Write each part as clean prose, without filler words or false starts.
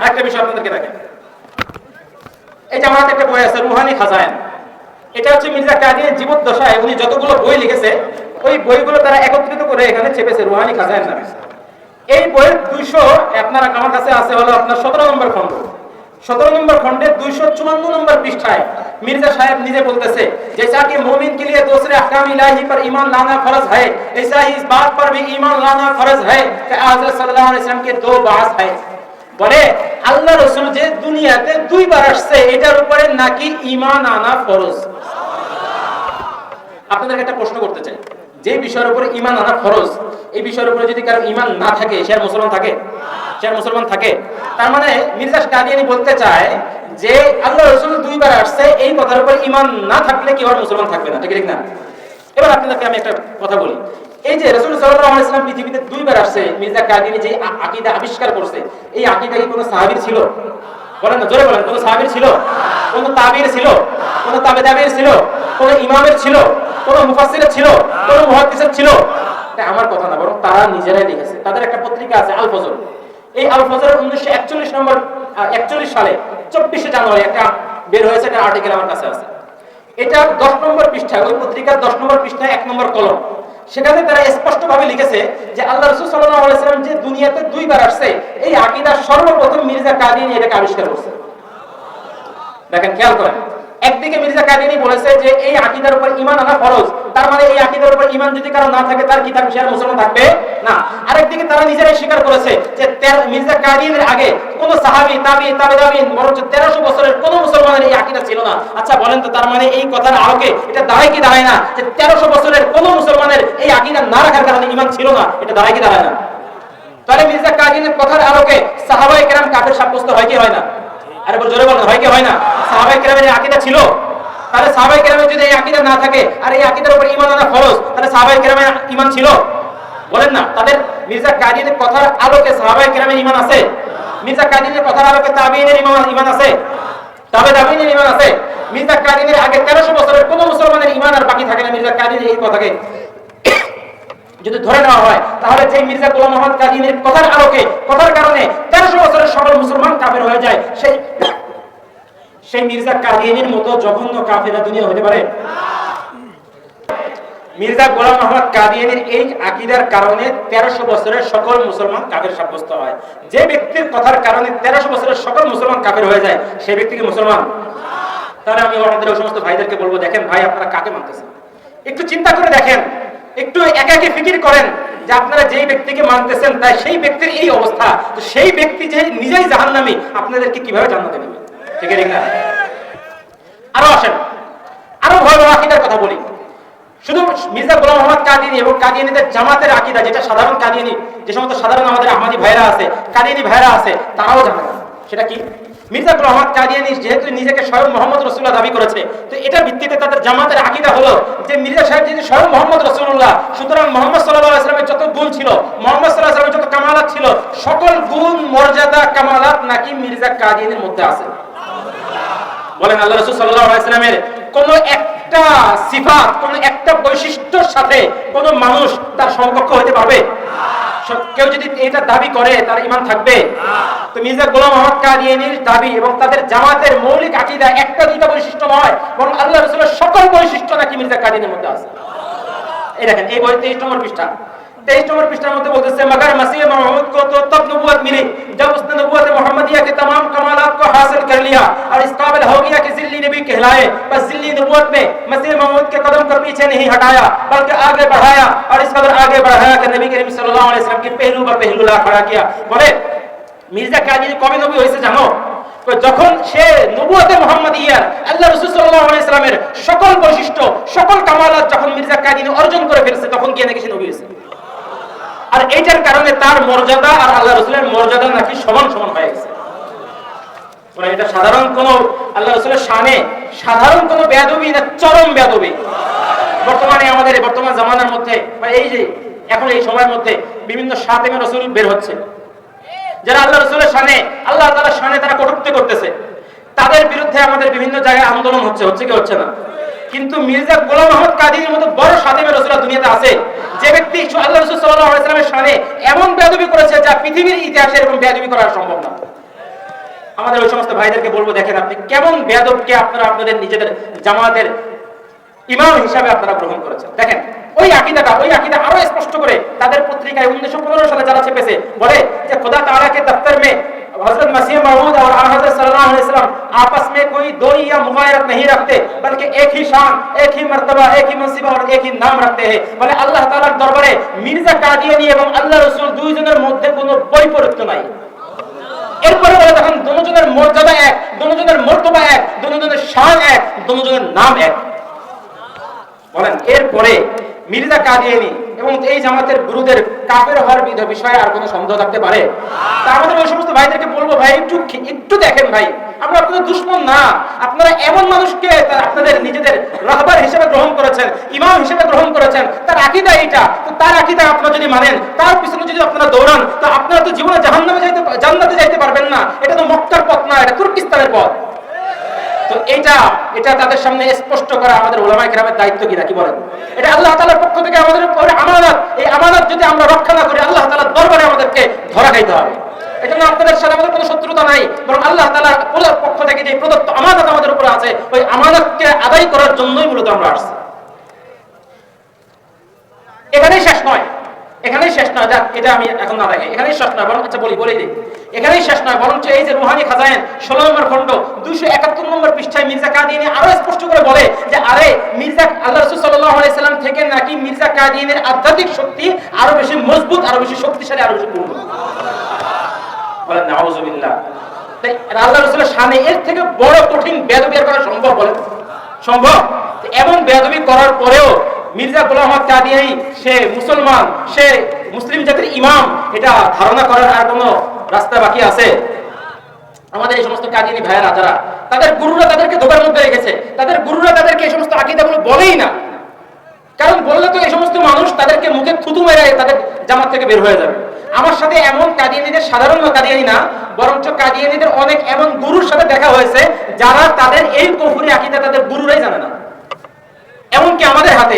আরেকটা বিষয় আপনাদেরকে দেখেন, এই যে আমার একটা বই আছে রুহানি খাজাইন, এটা হচ্ছে মির্জা কাদিয়ানীর জীবদ্দশায় উনি যতগুলো বই লিখেছে ওই বইগুলো তারা একত্রিত করে এখানে চেপেছে রুহানি খাজাইন নামে। এই বইয়ের 200 আপনার আমার কাছে আছে হলো আপনার 17 নম্বর খণ্ড। 17 নম্বর খণ্ডে 254 নম্বর পৃষ্ঠায় मिर्जा साहब निजे बोलते से जैसा कि मोमिन के लिए दूसरे अहकाम इलाही पर ईमान लाना फर्ज है, ऐसा ही इस बात पर भी ईमान लाना फर्ज है कि हज़रत सल्लल्लाहु अलैहि वसल्लम के दो बास है। বলে আল্লাহ রাসূল যে দুনিয়াতে দুইবার আসছে এটার উপরে নাকি ঈমান আনা ফরজ। আপনাদের একটা প্রশ্ন করতে চাই, যে বিষয়ের উপরে ঈমান আনা ফরজ এই বিষয়ের উপরে যদি কারো ঈমান না থাকে সে আর মুসলমান থাকে? সে আর মুসলমান থাকে? তার মানে মির্জা কাদিয়ানী বলতে চায় যে আল্লাহ রাসূল দুইবার আসছে এই কথার উপর ঈমান না থাকলে কি আর মুসলমান থাকবে না, ঠিক না? এবার আপনাদেরকে আমি একটা কথা বলি, এই যে রাসূল সাল্লাল্লাহু আলাইহি ওয়াসাল্লাম পৃথিবীতে দুইবার আসছে, মির্জা কাদিয়ানী যে আকীদা আবিষ্কার করছে এই আকীদা কি কোনো সাহাবীর ছিল? বলেন না, জোরে বলেন। কোনো সাহাবীর ছিল? কোনো তাবিঈর ছিল? কোনো তাবে তাবিঈর ছিল? কোনো ইমামের ছিল? কোনো মুফাসসিরের ছিল? কোনো মুহাদ্দিসের ছিল? এটা আমার কথা না, বরং তারা নিজেরাই লিখেছে। তাদের একটা পত্রিকা আছে আল ফজর। এই আল ফজরের 1941 সালে 24 জানুয়ারি একটা বের হয়েছে, একটা আর্টিকেল আমার কাছে আছে। এটা 10 নম্বর পৃষ্ঠায়, ওই পত্রিকার 10 নম্বর পৃষ্ঠায় 1 নম্বর কলম, সেখানে তারা স্পষ্টভাবে লিখেছে যে আল্লাহ রাসূল সাল্লাল্লাহু আলাইহি ওয়াসাল্লাম যে দুনিয়াতে দুইবার আসছে এই আকীদা সর্বপ্রথম মির্জা কাদিয়ানী এটাকে আবিষ্কার করছে। দেখেন, খেয়াল করেন, একদিকে মির্জা কাদিয়ানী বলেছে যে এই আকীদার উপর ঈমান আনা ফরজ, তার মানে এই আকীদার উপর ঈমান যদি কারো না থাকে তার কি থাকবে? সে আর মুসলমান থাকবে না। আরেকদিকে তারা নিজেরাই স্বীকার করেছে যে মির্জা কাদিয়ানীর আগে কোন সাহাবী, তাবিঈ, তাবেঈন বরঞ্চ 1300 বছরের কোন মুসলমানের এই আকীদা ছিল না। আচ্ছা বলেন তো, তার মানে এই কথার আলোকে এটা দাঁড়ায় কি দাঁড়ায় না যে 1300 বছরের কোন মুসলমানের এই আকীদা না রাখার কারণে ঈমান ছিল না? এটা দাঁড়ায় কি দাঁড়ায় না? তাহলে মির্জা কাদিয়ানীর কথার আলোকে সাহাবায়ে কেরাম কাফের সাব্যস্ত হয় কি হয় না? আরে জোরে বলেন, হয় কি হয় না? সাহাবায়ে কেরামের আকীদা ছিল, তাহলে সাহাবায়ে কেরামের যদি এই আকীদা না থাকে আর এই আকীদার উপর ঈমান আনা ফরজ, তাহলে সাহাবায়ে কেরামের ঈমান ছিল? বলেন না। তাদের মির্জা কাদিয়ানীর কথার আলোকে সাহাবায়ে কেরামের ঈমান আছে? মির্জা কাদিয়ানীর কথার আলোকে তাবেঈনের ঈমান আছে? তাবেঈনের ঈমান আছে? মির্জা কাদিয়ানীর আগে 1300 বছরের কোন মুসলমানের ঈমান আর বাকি থাকে না মির্জা কাদিয়ানীর এই কথাকে যদি ধরে নেওয়া হয়, তাহলে যে মির্জা গোলাম মোহাম্মদ কাদিয়ানীর কথার আলোকে, কথার কারণে 1300 বছরের সকল মুসলমান কাফের হয়ে যায়, সেই মির্জা কাদিয়ানীর মতো জঘন্য কাফেরা দুনিয়া হতে পারে? মির্জা গোলাম মোহাম্মদ কাদিয়ানীর এই আকীদার কারণে 1300 বছরের সকল মুসলমান কাফের সাব্যস্ত হয়। যে ব্যক্তির কথার কারণে 1300 বছরের সকল মুসলমান কাফের হয়ে যায় সেই ব্যক্তি কি মুসলমান? তাহলে আমি আমাদের ওই সমস্ত ভাইদেরকে বলবো, দেখেন ভাই, আপনারা কাকে মানতেছেন? একটু চিন্তা করে দেখেন, একটু একাকি ফিকির করেন যে আপনারা যেই ব্যক্তিকে মানতেছেন তাই সেই ব্যক্তির এই অবস্থা, তো সেই ব্যক্তি যে নিজেই জাহান্নামী, আপনাদেরকে কিভাবে জান্নাতে নেবে? ঠিক না? আরো আসেন, আরো ভয়াবহ আকীদার কথা বলি। শুধু মির্জা গোলাম মোহাম্মদ কাদিয়ানী এবং কাদিয়ানীদের জামাতের আকীদা, যেটা সাধারণ কাদিয়ানী, যে সমস্ত সাধারণ আমাদের আহমদী ভাইরা আছে, কাদিয়ানী ভাইরা আছে, তারাও জানে না। সেটা কি? মির্জা গোলাম মোহাম্মদ কাদিয়ানী যেহেতু নিজেকে স্বয়ং মুহাম্মদ রাসূলুল্লাহ দাবি করেছে, তো এটার ভিত্তিতে তাদের জামাতের আকীদা হলো যে মির্জা সাহেব যদি স্বয়ং মুহাম্মদ রাসূলুল্লাহ, সুতরাং মুহাম্মদ সাল্লাল্লাহু আলাইহি ওয়াসাল্লামের যত গুণ ছিল, মুহাম্মদ সাল্লাল্লাহু আলাইহি ওয়াসাল্লামের যত কামালাত ছিল, সকল গুণ, মর্যাদা, কামালাত নাকি মির্জা কাদিয়ানীর মধ্যে আছে? বলেন, আল্লাহ রাসূল সাল্লাল্লাহু আলাইহি ওয়াসাল্লামের কোন একটা সিফাত, কোন একটা বৈশিষ্ট্যের সাথে কোন মানুষ তার সমকক্ষ হতে পারবে? কেউ যদি এটা দাবি করে তার ঈমান থাকবে? তো মির্জা গোলাম মোহাম্মদ কাদিয়ানীর দাবি এবং তাদের জামাতের মৌলিক আকীদা একটা দুইটা বৈশিষ্ট্য নয়, বরং আল্লাহ রাসূলের সকল বৈশিষ্ট্য নাকি মির্জা কাদিয়ানীর মধ্যে আছে। এই দেখেন, এই বই 23 নম্বর পৃষ্ঠা, 23 নম্বর পৃষ্ঠার মধ্যে বলতেছে, मगर मसीह मोहम्मद को तो तब नबूवत मिली जब उसने नबूवत मोहम्मदिया के तमाम कमालात को हासिल कर लिया और इस काबिल हो गया कि जिल्ली नबी कहलाए। बस जिल्ली नबूवत में मसीह मोहम्मद के कदम को पीछे नहीं हटाया बल्कि आगे बढ़ाया और इस कदर आगे बढ़ाया कि नबी करीम सल्लल्लाहु अलैहि वसल्लम के पहलू पर पहलू ला खड़ा किया। বলে মির্জা কাদিয়ানী কবে নবী হয়েছে জানো? যখন সে নবুয়তে মুহাম্মাদিয়ার, আল্লাহ রাসূল সাল্লাল্লাহু আলাইহি ওয়াসাল্লামের সকল বৈশিষ্ট্য, সকল কামালাত যখন মির্জা কাদিয়ানী অর্জন করে ফেলেছে, তখন গিয়ে নাকি সে নবী হয়েছে। আর এইটার কারণে তার মর্যাদা আর আল্লাহ রাসূলের মর্যাদা নাকি সমান সমান হয়ে গেছে। মানে এটা সাধারণ কোন আল্লাহ রাসূলের শানে সাধারণ কোন বেয়াদবি না, চরম বেয়াদবি। বর্তমানে আমাদের বর্তমান জামানার মধ্যে, এই যে এখন এই সময়ের মধ্যে বিভিন্ন শাতিমে রাসূল বের হচ্ছে, যারা আল্লাহ রাসূলের শানে, আল্লাহ তাআলার শানে তারা কটূক্তি করতেছে, তাদের বিরুদ্ধে আমাদের বিভিন্ন জায়গায় আন্দোলন হচ্ছে কি হচ্ছে না? কিন্তু মির্জা গোলাম মোহাম্মদ কাদিয়ানীর মতো বড় শাতিমে রাসূল দুনিয়াতে আছে, যে ব্যক্তি আল্লাহ রাসূল সাল্লাল্লাহু আলাইহি ওয়াসাল্লামের শানে এমন বেয়াদবি করেছে যা পৃথিবীর ইতিহাসে এরকম বেয়াদবি করা সম্ভব না। আমাদের ওই সমস্ত ভাইদেরকে বলবো, দেখেন আপনি কেমন বেয়াদবকে আপনারা আপনাদের নিজেদের জামাতের ইমাম হিসাবে আপনারা গ্রহণ করেছেন। দেখেন ওই আকিদা আরো স্পষ্ট করে তাদের পত্রিকায় 1915 সালে যারা ছেপেছে, বলে যে खुदा ताला के दफ्तर में हजरत मसीह मौऊद और हजरत सल्लल्लाहु अलैहि वसल्लम आपस में कोई दोई या मुगायरत नहीं रखते, बल्कि एक ही शान, एक ही मर्तबा, एक ही मनसिबा और एक ही नाम रखते हैं। বলে আল্লাহ তাআলার দরবারে মির্জা কাদিয়ানী এবং আল্লাহ রাসূল দুইজনের মধ্যে কোনো বৈপরীত্য নাই। এরপরে বলে তখন দুজনের মর্যাদা এক, দুজনের মর্তবা এক, দুজনের শান এক, দুজনের নাম এক। বলেন এরপরে মির্জা কাদিয়ানী এবং এই জামাতের গুরুদের কাফের হওয়ার বিষয়ে আর কোনো সন্দেহ থাকতে পারে? তা আমাদের ওই সমস্ত ভাইদেরকে বলবো, ভাই একটু দেখেন ভাই, আমরা আপনাদের দুশমন না। আপনারা এমন মানুষকে আপনাদের নিজেদের রাহবার হিসেবে গ্রহণ করেছেন, ইমাম হিসেবে গ্রহণ করেছেন, তার আকীদা এইটা, তো তার আকীদা আপনারা যদি মানেন, তার পিছনে যদি আপনারা দৌড়ান, তো আপনারা তো জীবনে জান্নাতে যাইতে পারবেন না। এটা তো মক্কার পথ না, এটা তুর্কিস্তানের পথ। তো এটা তাদের সামনে স্পষ্ট করা আমাদের উলামায়ে কেরামের দায়িত্ব কিনা, কি বলেন? এটা আল্লাহ তাআলার পক্ষ থেকে আমাদের উপরে আমানত। এই আমানত যদি আমরা রক্ষা না করি, আল্লাহ তাআলার দরবারে আমাদেরকে ধরা খাইতে হবে। এজন্য আপনাদের সাথে আমাদের কোনো শত্রুতা নাই, বরং আল্লাহ তাআলার পক্ষ থেকে যে প্রদত্ত আমানত আমাদের উপরে আছে, ওই আমানতকে আদায় করার জন্যই মূলত আমরা আসছি। এখানেই শেষ নয়, যাক এটা আমি এখন না দেখে এখানেই শেষ নয়, বরং আচ্ছা বলে দিই, এখানেই শেষ নয়, বরং এই যে রুহানি খাজায়েন 16 নম্বর খণ্ড 271 নম্বর পৃষ্ঠায় মির্জা কাদিয়ানী আরো স্পষ্ট করে বলে যে আরে মির্জা আল্লাহ রাসূল সাল্লাল্লাহু আলাইহি সাল্লাম থেকে নাকি মির্জা কাদিয়ানীর আধ্যাত্মিক শক্তি আরো বেশি মজবুত, আরো বেশি শক্তিশালী, আরো বেশি পূর্ণ। বলেন নাউযুবিল্লাহ। তাই আল্লাহ রাসূলের শানে এর থেকে বড় কঠিন বেয়াদবি করা সম্ভব? বলেন সম্ভব? এমন বেয়াদবি করার পরেও মির্জা গোলাম আহমদ কাদিয়ানী সে মুসলমান, সে মুসলিম জাতির ইমাম, এটা ধারণা করার আর কোনো রাস্তা বাকি আছে? আমাদের এই সমস্ত কাদিয়ানী ভাইয়েরা যারা, তাদের গুরুরা তাদেরকে ধোকার মধ্যে রেখেছে, তাদের গুরুরা তাদেরকে এই সমস্ত আকীদাগুলো বলেই না। কারণ বললে তো এই সমস্ত মানুষ তাদেরকে মুখে থুতু মেরে তাদের জামাত থেকে বের হয়ে যাবে। আমার সাথে এমন কাদিয়ানীদের, সাধারণ কাদিয়ানী না, বরঞ্চ কাদিয়ানীদের অনেক এমন গুরুর সাথে দেখা হয়েছে যারা তাদের এই কুফরি আকীদা তাদের গুরুরাই জানে না। এমনকি আমাদের হাতে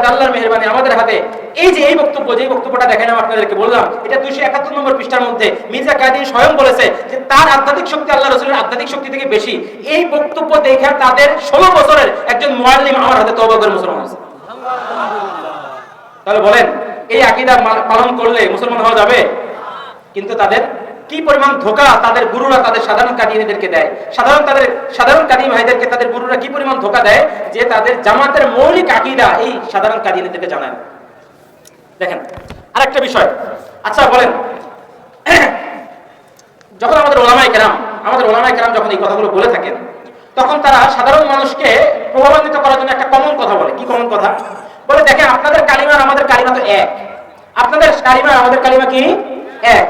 আল্লাহর মেহেরবানি, আমাদের হাতে এই যে এই বক্তব্য, যে বক্তব্যটা দেখেন আমি আপনাদেরকে বললাম, এটা 271 নম্বর পৃষ্ঠার মধ্যে মির্জা কাদিয়ানী স্বয়ং বলেছে যে তার আধ্যাত্মিক শক্তি আল্লাহ রাসূলের আধ্যাত্মিক শক্তি থেকে বেশি। এই বক্তব্য দেখে তাদের 16 বছরের একজন মুআল্লিম আমার হাতে তওবা করে মুসলমান হয়েছে। তাহলে বলেন এই আকীদা পালন করলে মুসলমান হওয়া যাবে? কিন্তু তাদের কি পরিমাণ ধোঁকা তাদের গুরুরা তাদের সাধারণ কাদিয়ানীদেরকে দেয়, সাধারণ কাদিয়ানী ভাইদেরকে তাদের গুরুরা কি পরিমাণ ধোঁকা দেয় যে তাদের জামাতের মৌলিক আকীদা এই সাধারণ কাদিয়ানীদেরকে জানায়। দেখেন আরেকটা বিষয়, আচ্ছা বলেন যখন আমাদের ওলামায়ে কেরাম যখন এই কথাগুলো বলে থাকেন, তখন তারা সাধারণ মানুষকে প্রভাবান্বিত করার জন্য একটা কমন কথা বলে। কি কমন কথা বলে? দেখেন আপনাদের কালিমা আর আমাদের কালিমা তো এক, আপনাদের কালিমা আমাদের কালিমা কি এক।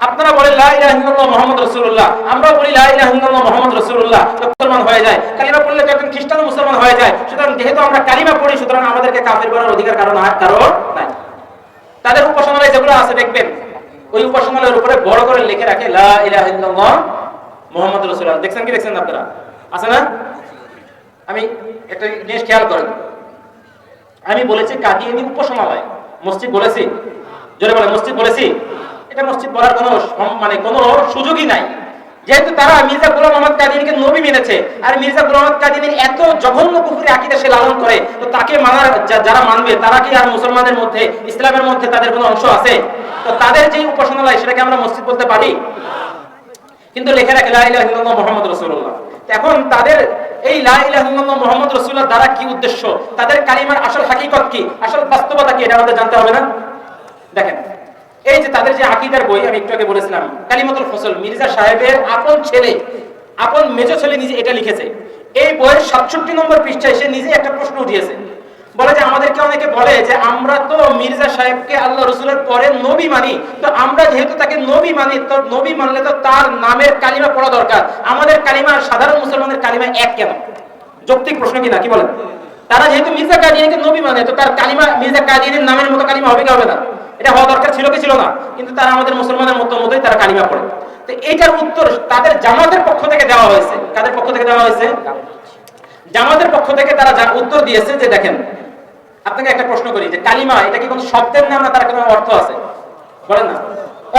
আপনারা বলেন লা ইলাহা ইল্লাল্লাহ মুহাম্মাদুর রাসূলুল্লাহ, আমরাও বলি লা ইলাহা ইল্লাল্লাহ মুহাম্মাদুর রাসূলুল্লাহ, মুসলমান হয়ে যায়। কালিমা পড়লে তো একজন খ্রিস্টানও মুসলমান হয়ে যায়। সুতরাং যেহেতু আমরা কালিমা পড়ি, সুতরাং আমাদেরকে কাফের করার অধিকার কারো নাই। তাদের উপাসনালয় যেগুলো আছে দেখবেন, ওই উপাসনালয়ের উপরে বড় করে লিখে রাখে লা ইলাহা ইল্লাল্লাহ মুহাম্মাদুর রাসূলুল্লাহ। দেখছেন আপনারা? আছে না? আমি একটা জিনিস খেয়াল করেন, আমি বলেছি কাদিয়ানী উপাসনালয়, মসজিদ বলেছি? জোরে বলে মসজিদ বলেছি? এটা মসজিদ বলার কোনো সুযোগই নাই, যেহেতু তারা মির্জা গোলাম আহমদ কাদিয়ানীকে নবী মেনেছে। আর মির্জা গোলাম আহমদ কাদিয়ানীর এত জঘন্য কুফরি আকীদা সে লালন করে, তো তাকে মানার যারা মানবে তারা কি আর মুসলমানদের মধ্যে, ইসলামের মধ্যে তাদের কোনো অংশ আছে? তো তাদের যে উপাসনালয় সেটাকে আমরা মসজিদ বলতে পারি? কিন্তু লেখে রাখে লা ইলাহা ইল্লাল্লাহ মুহাম্মাদুর রাসূলুল্লাহ। এখন তাদের এই লা ইলাহা ইল্লাল্লাহ মুহাম্মাদুর রাসূলুল্লাহ দ্বারা কি উদ্দেশ্য, তাদের কালিমার আসল হাকিকত কি, আসল বাস্তবতা কি, এটা আমাদের জানতে হবে না? দেখেন এই যে তাদের যে আকীদার বই আমি একটু আগে বলেছিলাম, কালিমাতুল ফসল, মির্জা সাহেবের আপন মেজ ছেলে নিজে এটা লিখেছে। এই বইয়ের 67 নম্বর পৃষ্ঠায় সে নিজে একটা প্রশ্ন উঠিয়েছে, বলে যে আমাদেরকে অনেকে বলে যে আমরা তো মির্জা সাহেবকে আল্লাহ রাসূলের পরে নবী মানি, তো আমরা যেহেতু তাকে নবী মানি, তো নবী মানলে তো তার নামের কালিমা পড়া দরকার, আমাদের কালিমা সাধারণ মুসলমানের কালিমা এক কেন? যৌক্তিক প্রশ্ন কিনা, কি বলেন? তারা যেহেতু মির্জা কাদিয়ানীকে নবী মানে, তো তার কালিমা মির্জা কাদিয়ানীর নামের মতো কালিমা হবে কি হবে না? এটা হওয়া দরকার ছিল কি ছিল না? কিন্তু তারা আমাদের মুসলমানের মতোই তারা কালিমা পড়ে। তো এইটার উত্তর তাদের জামাতের পক্ষ থেকে দেওয়া হয়েছে। কাদের পক্ষ থেকে দেওয়া হয়েছে? জামাতের পক্ষ থেকে তারা উত্তর দিয়েছে যে দেখেন, আপনাকে একটা প্রশ্ন করি যে কালিমা এটা কি কোনো শব্দের নাম না তার কোনো অর্থ আছে? বলেন না।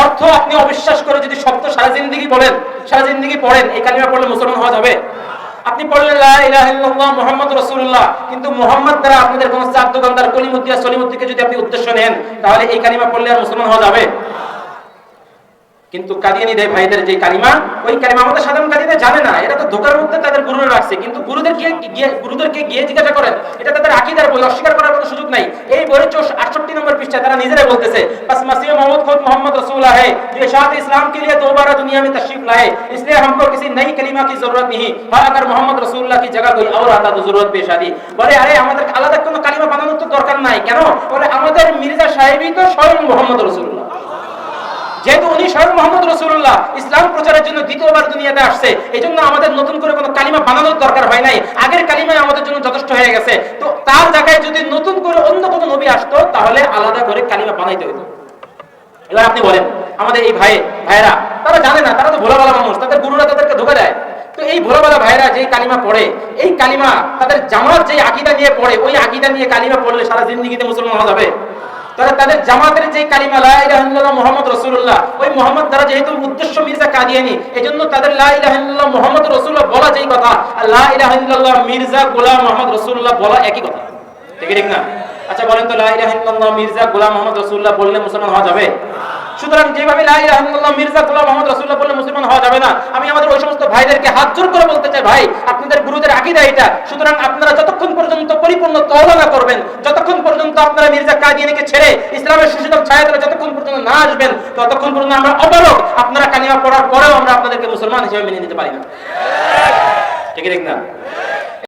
অর্থ আপনি অবিশ্বাস করে যদি সত্য সারা জিন্দেগি বলেন, সারা জিন্দেগি পড়েন, এই কালিমা পড়লে মুসলমান হওয়া যাবে? আপনি পড়লেন লা ইলাহা ইল্লাল্লাহ মুহাম্মাদুর রাসূলুল্লাহ, কিন্তু মুহাম্মদ দ্বারা আপনাদের কোন চার দোকানদার কলিমুদ্দিয়া সলিমুদ্দিকে যদি আপনি উদ্দেশ্য নেন, তাহলে এই কালিমা পড়লে আর মুসলমান হওয়া যাবে? কিন্তু কাদিয়ানীদের ভাইদের যে কালিমা, ওই কালিমা আমাদের সাধারণ কাদিয়ানীরা জানে না, এটা তো ধোকার মধ্যে তাদের গুরুরা রাখছে। কিন্তু গুরুদেরকে গিয়ে জিজ্ঞাসা করেন, এটা তাদের আকীদার বই, অস্বীকার করার কোনো সুযোগ নাই। এই বইয়ের 68 নম্বর পৃষ্ঠায় তারা নিজেরাই বলতেছে, बस मसीह मोहम्मद खुद मोहम्मद रसूल है जो इरशाद इस्लाम के लिए दोबारा दुनिया में तशरीफ लाए, इसलिए हमको किसी नई कलिमा की जरूरत नहीं। हाँ, अगर मोहम्मद रसूलुल्लाह की जगह कोई और आता तो जरूरत पेश आती। বলে আরে আমাদের আলাদা কোনো কালিমা বানানোর তো দরকার নাই। কেন? বলে আমাদের মির্জা সাহেবই তো স্বয়ং মোহাম্মদ রাসূলুল্লাহ। যেহেতু উনি স্বয়ং মোহাম্মদ রাসূলুল্লাহ ইসলাম প্রচারের জন্য দ্বিতীয়বার দুনিয়াতে আসছে, এজন্য আমাদের নতুন করে কোনো কালিমা বানানোর দরকার হয় নাই, আগের কালিমাই আমাদের জন্য যথেষ্ট হয়ে গেছে। তো তার জায়গায় যদি নতুন করে অন্য কোনো নবী আসতো, তাহলে আলাদা করে কালিমা বানাইতে হতো। এবার আপনি বলেন, আমাদের এই ভাইয়েরা তারা জানে না, তারা তো ভোলাভালা মানুষ, তাদের গুরুরা তাদেরকে ধোঁকা দেয়। তো এই ভোলাভালা ভাইয়েরা যে কালিমা পড়ে, এই কালিমা তাদের জামাত যে আকীদা নিয়ে পড়ে, ওই আকীদা নিয়ে কালিমা পড়লে সারা জিন্দেগিতে মুসলমান হওয়া যাবে? তাদের জামাতের যে কালিমা লা ইলাহা ইল্লাল্লাহ মুহাম্মদ রাসূলুল্লাহ, ওই মুহাম্মদ দ্বারা যেহেতু উদ্দেশ্য মির্জা কাদিয়ানী, এজন্য তাদের লা ইলাহা ইল্লাল্লাহ মুহাম্মদ রাসূলুল্লাহ বলা যেই কথা, আর লা ইলাহা ইল্লাল্লাহ মির্জা গোলাম মুহাম্মদ রাসূলুল্লাহ বলা একই কথা। ঠিক না? আচ্ছা বলেন তো, লা ইলাহা ইল্লাল্লাহ মির্জা গোলাম মুহাম্মদ রাসূলুল্লাহ বললে মুসলমান হওয়া যাবে? সুতরাং যেভাবে লা ইলাহা ইল্লাল্লাহ মির্জা গোলাম মুহাম্মদ রাসূলুল্লাহ বললে মুসলমান হওয়া যাবে না, আমি আমাদের ওই সমস্ত ভাইদেরকে হাত জোর করে বলতে চাই, ভাই আপনাদের গুরুদের আকীদা এটা। সুতরাং আপনারা যতক্ষণ পর্যন্ত পরিপূর্ণ তওবা না করবেন, যতক্ষণ পর্যন্ত আপনারা মির্জা কাদিয়ানীকে ছেড়ে ইসলামের সুশীতল ছায়াতলে যতক্ষণ পর্যন্ত না আসবেন, ততক্ষণ পর্যন্ত আমরা অবরোধ, আপনারা কালিমা পড়ার পরেও আমরা আপনাদেরকে মুসলমান হিসেবে মেনে নিতে পারি না। ঠিক না?